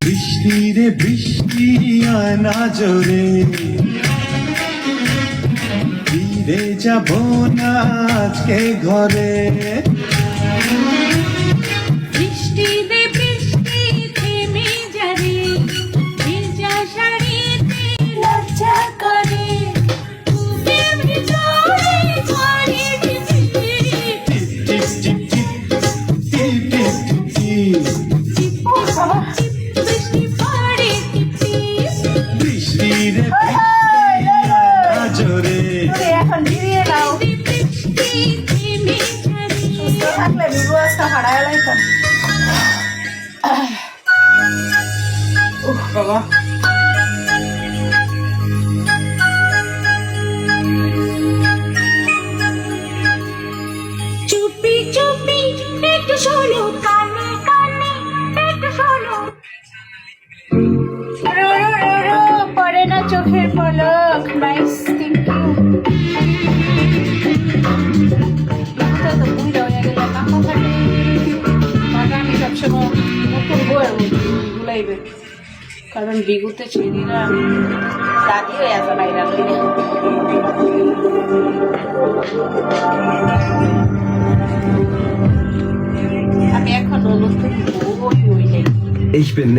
বৃষ্টি রে বৃষ্টি আয় না জোরে, ফিরে যাব না আজকে ঘরে। বৃষ্টি দে বৃষ্টি থেমে যারে, ভেজা শাড়িতে লজ্জা করে, বুকের ভিতরে ঝড়ে ঝিরঝির। টিপ টিপ টিপ টিপ টিপ টিপ টিপ টিপ। বৃষ্টি পড়ে টিপ টিপ। বৃষ্টি রে বৃষ্টি আয় না জোরে, এখন জিরিয়ে নাও, বৃষ্টি থেমে যারে। সুস্থ থাকলে ভিডিওটা হারায় লাইতাম। বাবা চুপি চুপি একটু শোনো, কানে কানে একটু শোনো। পড়ে না চোখের পলক। Nice, thank you. তো বুঝা হয়ে গেল, কাকা থাকে কাকা। আমি সবসময় নতুন বইয়ের গুলাইবে, কারণ বিগুতে ছেলেরা দাদি হয়ে আছে বাইরা লইলে। আমি এখন নতুন বই হয়ে যাই। Ich bin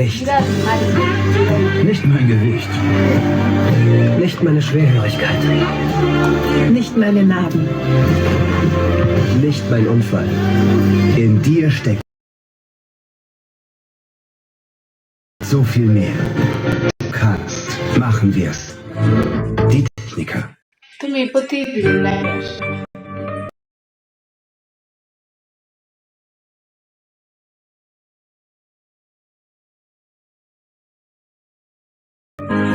nicht mein Gewicht, nicht meine Schwerhörigkeit, Nicht meine Narben. nicht mein Unfall. In dir steckt so viel mehr. Du kannst, machen wir's. Die Techniker. তুমি প্রতিদিন লাইভ আসো।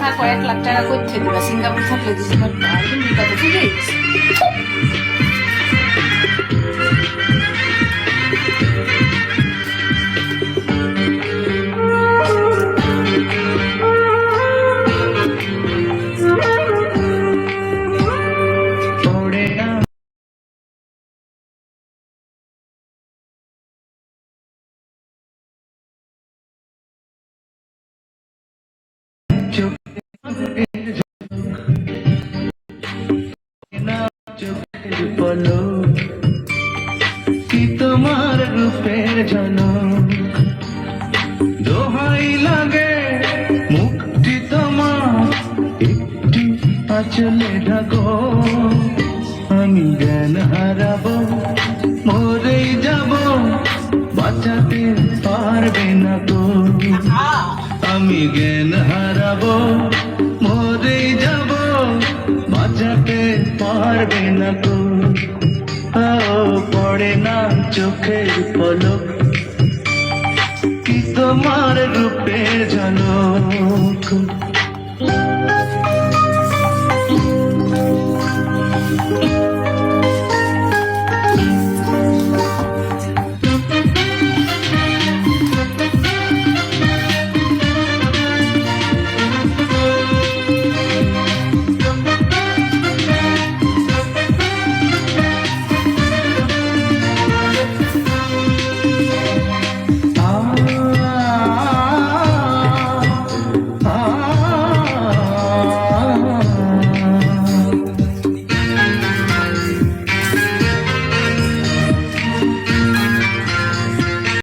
থাকো, 1 লাখ টাকা করছে দিবা। সিঙ্গাপুর থাকলে দিতে পারবো। আর আমেরিকা তো ঠিক আছে। কি তোমার রূপের ঝলক, দোহাই লাগে মুক্তি তোমার একটু আঁচলে ঢাকো। আমি জ্ঞান হারাবো, মরেই যাব, বাঁচাতে পারবে না গো। আমি জ্ঞান হারাবো, মরেই যাব, বাঁচাতে পারবে না গো। পড়ে না চোখের পলক, কি তোমার রূপের ঝলক।